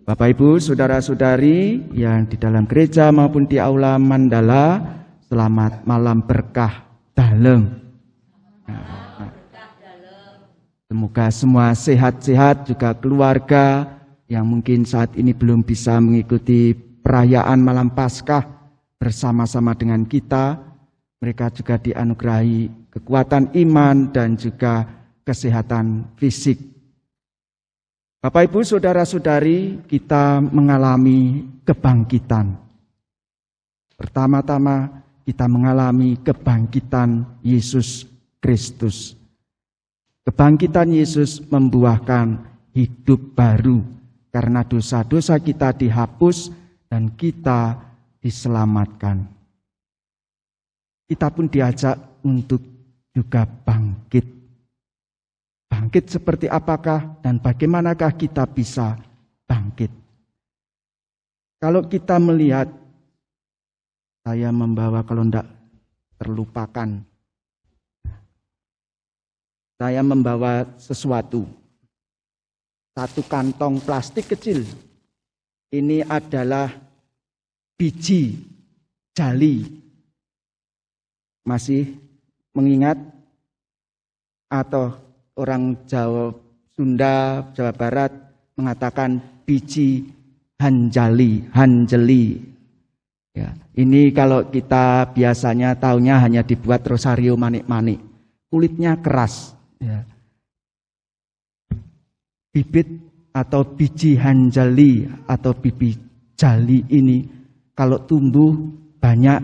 Bapak Ibu, saudara-saudari yang di dalam gereja maupun di aula Mandala, selamat malam berkah dalem. Semoga semua sehat-sehat, juga keluarga yang mungkin saat ini belum bisa mengikuti perayaan malam Paskah bersama-sama dengan kita. Mereka juga dianugerahi kekuatan iman dan juga kesehatan fisik. Bapak Ibu saudara-saudari, kita mengalami kebangkitan. Pertama-tama kita mengalami kebangkitan Yesus Kristus. Kebangkitan Yesus membuahkan hidup baru karena dosa-dosa kita dihapus dan kita diselamatkan. Kita pun diajak untuk juga bangkit. Bangkit seperti apakah dan bagaimanakah kita bisa bangkit? Kalau kita melihat, saya membawa kalau tidak terlupakan, saya membawa sesuatu. Satu kantong plastik kecil. Ini adalah biji jali. Masih mengingat atau orang Jawa, Sunda, Jawa Barat mengatakan biji hanjali. Ya, ini kalau kita biasanya taunya hanya dibuat rosario manik-manik, kulitnya keras. Ya. Bibit atau biji hanjali atau bibit jali ini kalau tumbuh banyak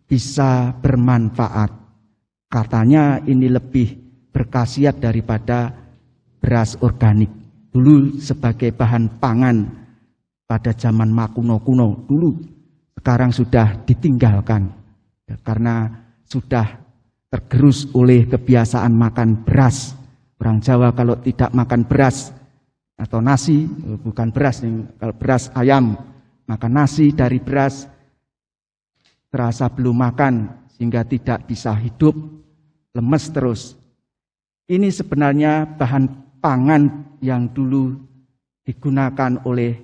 bisa bermanfaat. Katanya ini lebih berkhasiat daripada beras organik. Dulu sebagai bahan pangan pada zaman kuno dulu, sekarang sudah ditinggalkan karena sudah tergerus oleh kebiasaan makan beras. Orang Jawa kalau tidak makan beras atau nasi, bukan beras nih, kalau beras ayam, makan nasi dari beras terasa belum makan sehingga tidak bisa hidup, lemes terus. Ini sebenarnya bahan pangan yang dulu digunakan oleh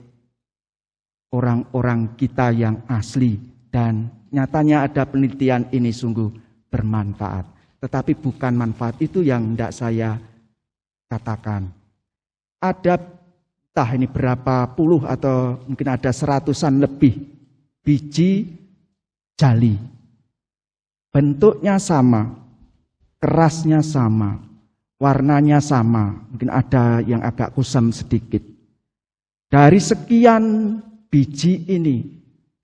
orang-orang kita yang asli. Dan nyatanya ada penelitian ini sungguh bermanfaat. Tetapi bukan manfaat itu yang tidak saya katakan. Ada entah ini berapa puluh atau mungkin ada seratusan lebih biji jali. Bentuknya sama, kerasnya sama. Warnanya sama, mungkin ada yang agak kusam sedikit. Dari sekian biji ini,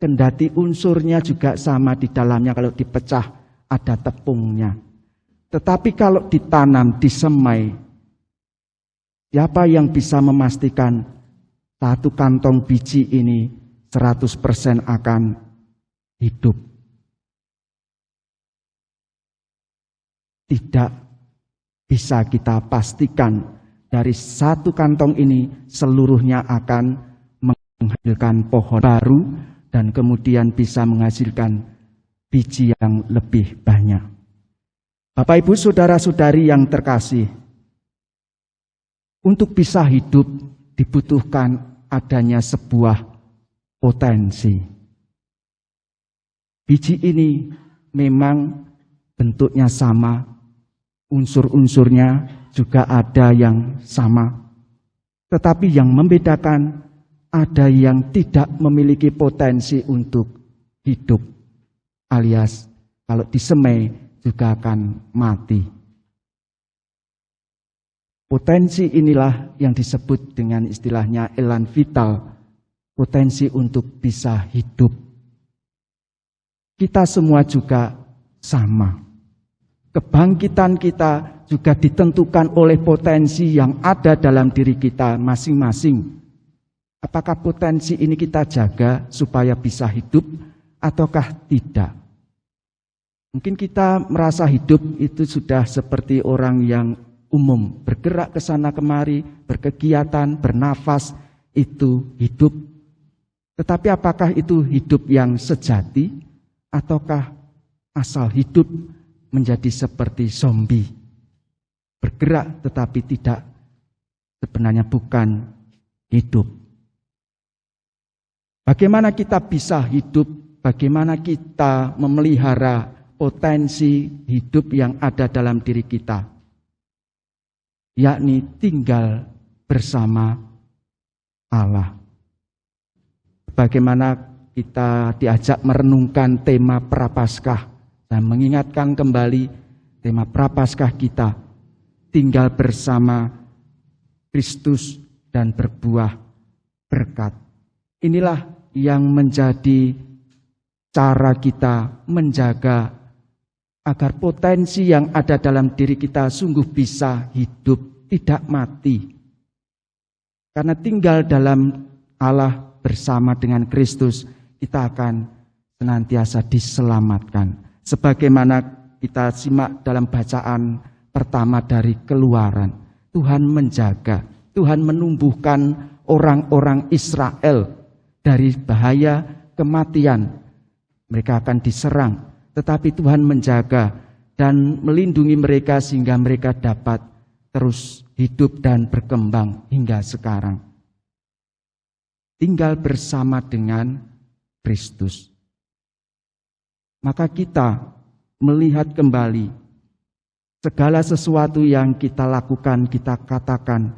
kendati unsurnya juga sama di dalamnya, kalau dipecah ada tepungnya. Tetapi kalau ditanam, disemai, siapa yang bisa memastikan satu kantong biji ini 100% akan hidup? Tidak bisa kita pastikan dari satu kantong ini seluruhnya akan menghasilkan pohon baru dan kemudian bisa menghasilkan biji yang lebih banyak. Bapak Ibu saudara-saudari yang terkasih, untuk bisa hidup dibutuhkan adanya sebuah potensi. Biji ini memang bentuknya sama, unsur-unsurnya juga ada yang sama. Tetapi yang membedakan ada yang tidak memiliki potensi untuk hidup. Alias kalau disemai juga akan mati. Potensi inilah yang disebut dengan istilahnya elan vital. Potensi untuk bisa hidup. Kita semua juga sama. Kebangkitan kita juga ditentukan oleh potensi yang ada dalam diri kita masing-masing. Apakah potensi ini kita jaga supaya bisa hidup ataukah tidak? Mungkin kita merasa hidup itu sudah seperti orang yang umum, bergerak ke sana kemari, berkegiatan, bernafas, itu hidup. Tetapi apakah itu hidup yang sejati ataukah asal hidup menjadi seperti zombie, bergerak tetapi tidak, sebenarnya bukan hidup. Bagaimana kita bisa hidup, bagaimana kita memelihara potensi hidup yang ada dalam diri kita, yakni tinggal bersama Allah. Bagaimana kita diajak merenungkan tema Prapaskah dan mengingatkan kembali tema Prapaskah kita, tinggal bersama Kristus dan berbuah berkat. Inilah yang menjadi cara kita menjaga agar potensi yang ada dalam diri kita sungguh bisa hidup, tidak mati. Karena tinggal dalam Allah bersama dengan Kristus, kita akan senantiasa diselamatkan. Sebagaimana kita simak dalam bacaan pertama dari Keluaran, Tuhan menjaga, Tuhan menumbuhkan orang-orang Israel dari bahaya kematian. Mereka akan diserang, tetapi Tuhan menjaga dan melindungi mereka sehingga mereka dapat terus hidup dan berkembang hingga sekarang. Tinggal bersama dengan Kristus. Maka kita melihat kembali segala sesuatu yang kita lakukan, kita katakan,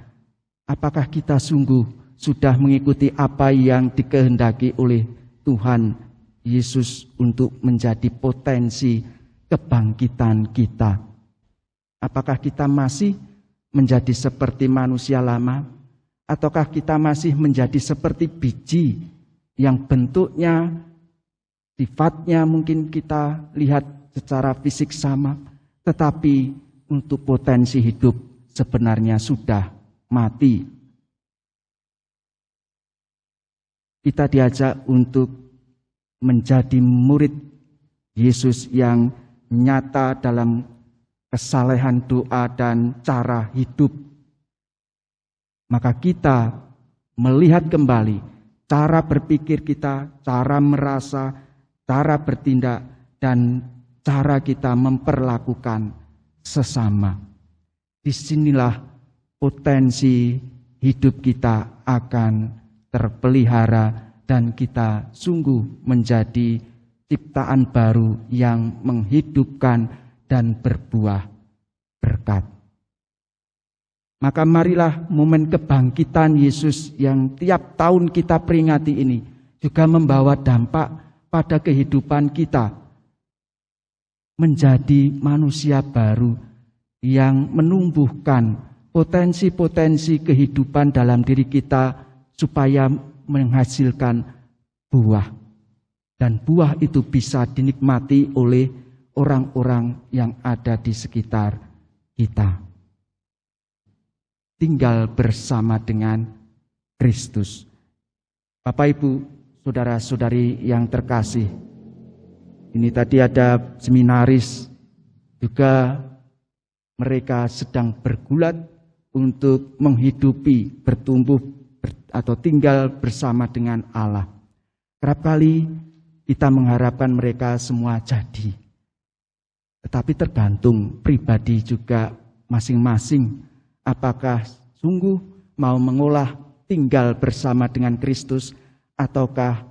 apakah kita sungguh sudah mengikuti apa yang dikehendaki oleh Tuhan Yesus untuk menjadi potensi kebangkitan kita? Apakah kita masih menjadi seperti manusia lama? Ataukah kita masih menjadi seperti biji yang bentuknya, sifatnya mungkin kita lihat secara fisik sama, tetapi untuk potensi hidup sebenarnya sudah mati? Kita diajak untuk menjadi murid Yesus yang nyata dalam kesalehan doa dan cara hidup. Maka kita melihat kembali cara berpikir kita, cara merasa, cara bertindak, dan cara kita memperlakukan sesama. Disinilah potensi hidup kita akan terpelihara dan kita sungguh menjadi ciptaan baru yang menghidupkan dan berbuah berkat. Maka marilah momen kebangkitan Yesus yang tiap tahun kita peringati ini juga membawa dampak pada kehidupan kita. Menjadi manusia baru yang menumbuhkan potensi-potensi kehidupan dalam diri kita supaya menghasilkan buah. Dan buah itu bisa dinikmati oleh orang-orang yang ada di sekitar kita. Tinggal bersama dengan Kristus. Bapak Ibu, saudara-saudari yang terkasih, ini tadi ada seminaris, juga mereka sedang bergulat untuk menghidupi, bertumbuh, atau tinggal bersama dengan Allah. Kerap kali kita mengharapkan mereka semua jadi. Tetapi tergantung pribadi juga masing-masing. Apakah sungguh mau mengolah tinggal bersama dengan Kristus, ataukah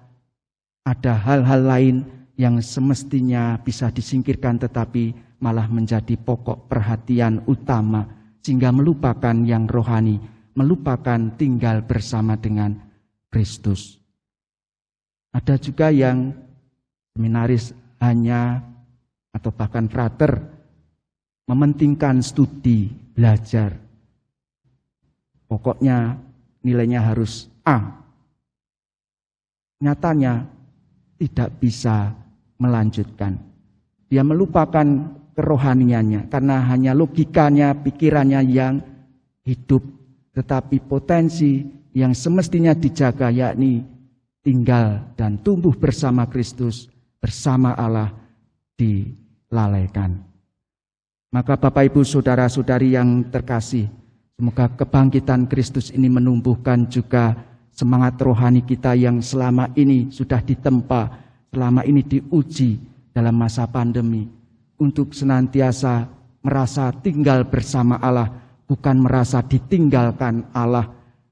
ada hal-hal lain yang semestinya bisa disingkirkan tetapi malah menjadi pokok perhatian utama sehingga melupakan yang rohani, melupakan tinggal bersama dengan Kristus. Ada juga yang seminaris hanya atau bahkan frater mementingkan studi, belajar. Pokoknya nilainya harus A. Nyatanya tidak bisa melanjutkan. Dia melupakan kerohaniannya karena hanya logikanya, pikirannya yang hidup. Tetapi potensi yang semestinya dijaga yakni tinggal dan tumbuh bersama Kristus, bersama Allah dilalaikan. Maka Bapak Ibu Saudara-saudari yang terkasih, semoga kebangkitan Kristus ini menumbuhkan juga semangat rohani kita yang selama ini sudah ditempa, selama ini diuji dalam masa pandemi, untuk senantiasa merasa tinggal bersama Allah, bukan merasa ditinggalkan Allah,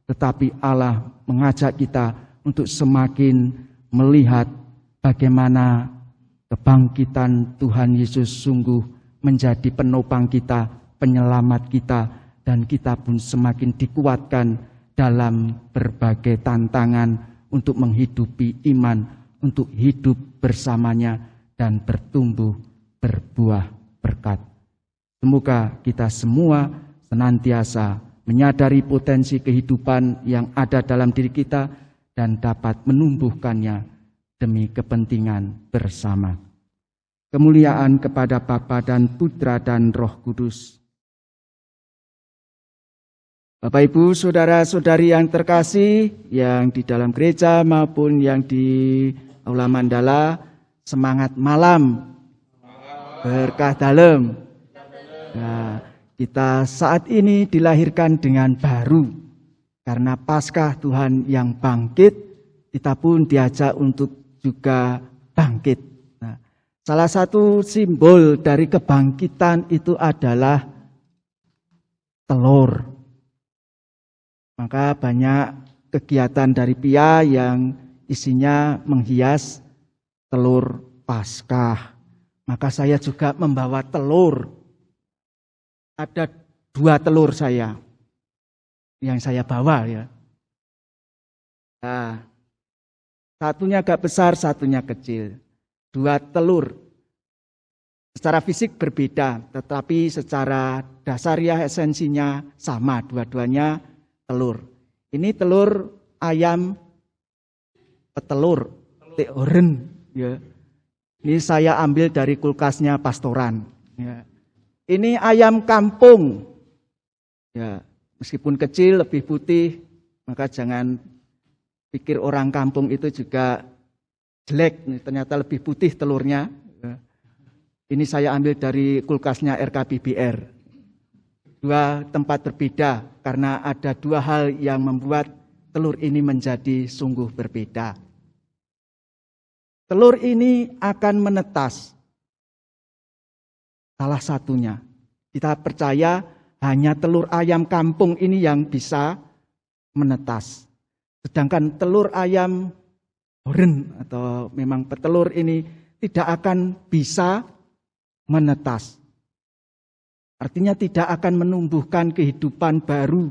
tetapi Allah mengajak kita untuk semakin melihat bagaimana kebangkitan Tuhan Yesus sungguh menjadi penopang kita, penyelamat kita, dan kita pun semakin dikuatkan dalam berbagai tantangan untuk menghidupi iman, untuk hidup bersamanya dan bertumbuh berbuah berkat. Semoga kita semua senantiasa menyadari potensi kehidupan yang ada dalam diri kita dan dapat menumbuhkannya demi kepentingan bersama. Kemuliaan kepada Bapa dan Putra dan Roh Kudus. Bapak Ibu, saudara-saudari yang terkasih, yang di dalam gereja maupun yang di Aula Mandala, semangat malam, berkah dalam. Nah, kita saat ini dilahirkan dengan baru, karena Paskah Tuhan yang bangkit, kita pun diajak untuk juga bangkit. Nah, salah satu simbol dari kebangkitan itu adalah telur. Maka banyak kegiatan dari PIA yang isinya menghias telur Paskah. Maka saya juga membawa telur. Ada 2 telur saya yang saya bawa ya. Nah, satunya agak besar, satunya kecil. 2 telur. Secara fisik berbeda, tetapi secara dasariah esensinya sama, dua-duanya telur. Ini telur ayam petelur, teoren. Ya. Ini saya ambil dari kulkasnya Pastoran. Ya. Ini ayam kampung. Ya, meskipun kecil, lebih putih, maka jangan pikir orang kampung itu juga jelek. Ternyata lebih putih telurnya. Ya. Ini saya ambil dari kulkasnya RKBBR. 2 tempat berbeda karena ada 2 hal yang membuat telur ini menjadi sungguh berbeda. Telur ini akan menetas. Salah satunya, kita percaya hanya telur ayam kampung ini yang bisa menetas. Sedangkan telur ayam horen atau memang petelur ini tidak akan bisa menetas. Artinya tidak akan menumbuhkan kehidupan baru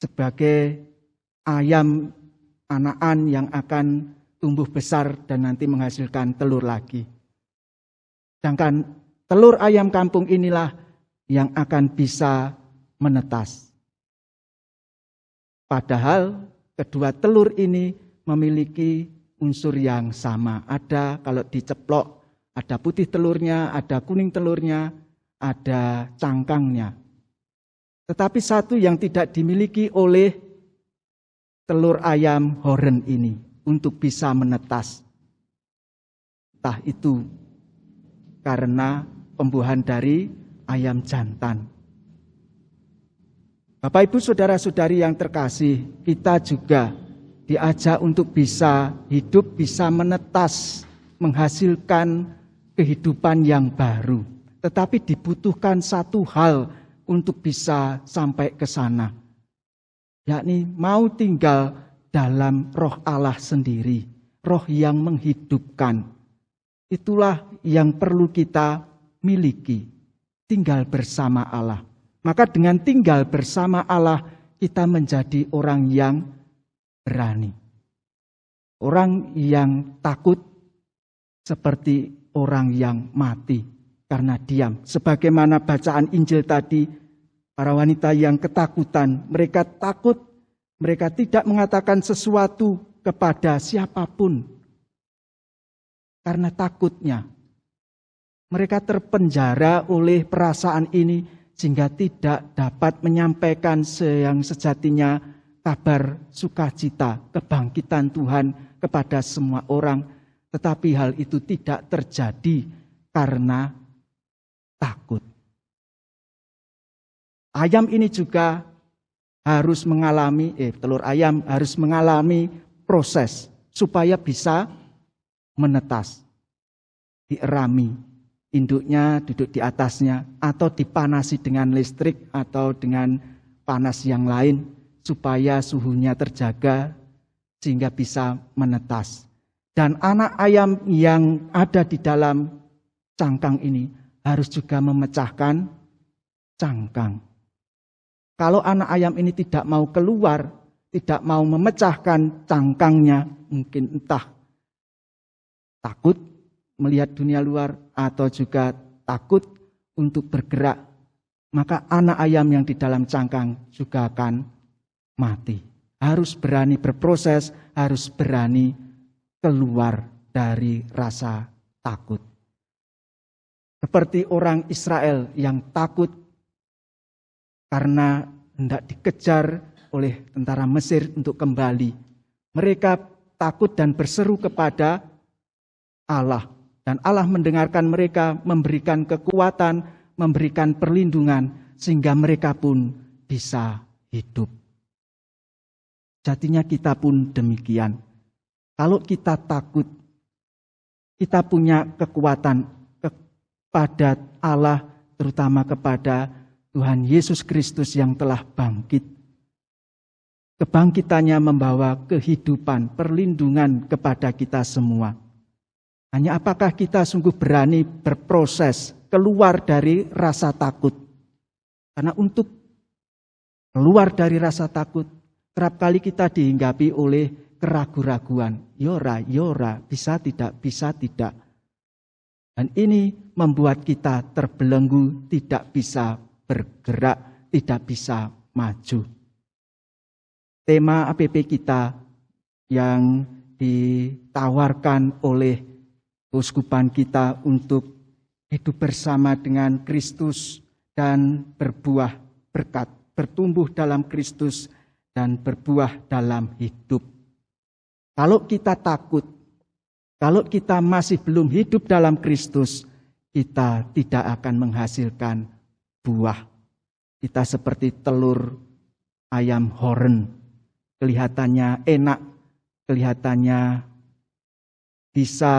sebagai ayam anakan yang akan tumbuh besar dan nanti menghasilkan telur lagi. Sedangkan telur ayam kampung inilah yang akan bisa menetas. Padahal kedua telur ini memiliki unsur yang sama. Ada kalau diceplok, ada putih telurnya, ada kuning telurnya, ada cangkangnya. Tetapi satu yang tidak dimiliki oleh telur ayam horen ini untuk bisa menetas. Entah itu karena pembuahan dari ayam jantan. Bapak Ibu saudara-saudari yang terkasih, kita juga diajak untuk bisa hidup, bisa menetas, menghasilkan kehidupan yang baru. Tetapi dibutuhkan satu hal untuk bisa sampai ke sana. Yakni mau tinggal dalam roh Allah sendiri. Roh yang menghidupkan. Itulah yang perlu kita miliki. Tinggal bersama Allah. Maka dengan tinggal bersama Allah, kita menjadi orang yang berani. Orang yang takut seperti orang yang mati. Karena diam. Sebagaimana bacaan Injil tadi, para wanita yang ketakutan, mereka takut, mereka tidak mengatakan sesuatu kepada siapapun. Karena takutnya. Mereka terpenjara oleh perasaan ini, sehingga tidak dapat menyampaikan yang sejatinya kabar sukacita, kebangkitan Tuhan kepada semua orang. Tetapi hal itu tidak terjadi karena takut. Ayam ini juga harus mengalami, telur ayam harus mengalami proses supaya bisa menetas. Dierami, induknya duduk di atasnya atau dipanasi dengan listrik atau dengan panas yang lain supaya suhunya terjaga sehingga bisa menetas. Dan anak ayam yang ada di dalam cangkang ini harus juga memecahkan cangkang. Kalau anak ayam ini tidak mau keluar, tidak mau memecahkan cangkangnya, mungkin entah takut melihat dunia luar atau juga takut untuk bergerak, maka anak ayam yang di dalam cangkang juga akan mati. Harus berani berproses, harus berani keluar dari rasa takut. Seperti orang Israel yang takut karena hendak dikejar oleh tentara Mesir untuk kembali. Mereka takut dan berseru kepada Allah. Dan Allah mendengarkan mereka, memberikan kekuatan, memberikan perlindungan, sehingga mereka pun bisa hidup. Jadinya kita pun demikian. Kalau kita takut, kita punya kekuatan kepada Allah, terutama kepada Tuhan Yesus Kristus yang telah bangkit. Kebangkitannya membawa kehidupan, perlindungan kepada kita semua. Hanya apakah kita sungguh berani berproses keluar dari rasa takut? Karena untuk keluar dari rasa takut, kerap kali kita dihinggapi oleh keraguan-raguan. Yora, bisa tidak. Dan ini membuat kita terbelenggu, tidak bisa bergerak, tidak bisa maju. Tema APP kita yang ditawarkan oleh keuskupan kita untuk hidup bersama dengan Kristus dan berbuah berkat, bertumbuh dalam Kristus dan berbuah dalam hidup. Kalau kita takut, kalau kita masih belum hidup dalam Kristus, kita tidak akan menghasilkan buah. Kita seperti telur ayam horen. Kelihatannya enak, kelihatannya bisa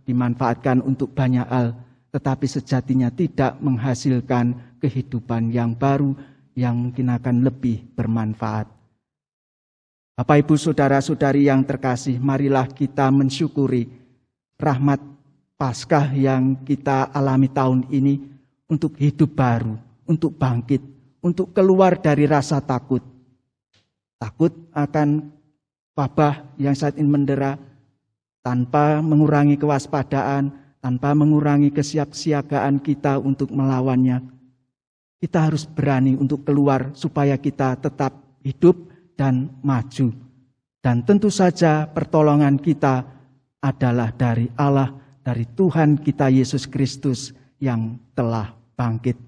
dimanfaatkan untuk banyak hal, tetapi sejatinya tidak menghasilkan kehidupan yang baru yang mungkin akan lebih bermanfaat. Bapak, Ibu, saudara-saudari yang terkasih, marilah kita mensyukuri rahmat Paskah yang kita alami tahun ini untuk hidup baru, untuk bangkit, untuk keluar dari rasa takut. Takut akan wabah yang saat ini mendera, tanpa mengurangi kewaspadaan, tanpa mengurangi kesiapsiagaan kita untuk melawannya. Kita harus berani untuk keluar supaya kita tetap hidup dan maju. Dan tentu saja pertolongan kita adalah dari Allah, dari Tuhan kita Yesus Kristus yang telah bangkit.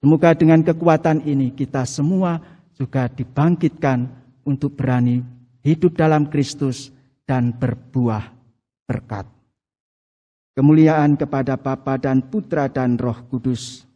Semoga dengan kekuatan ini kita semua juga dibangkitkan untuk berani hidup dalam Kristus dan berbuah berkat. Kemuliaan kepada Bapa dan Putra dan Roh Kudus,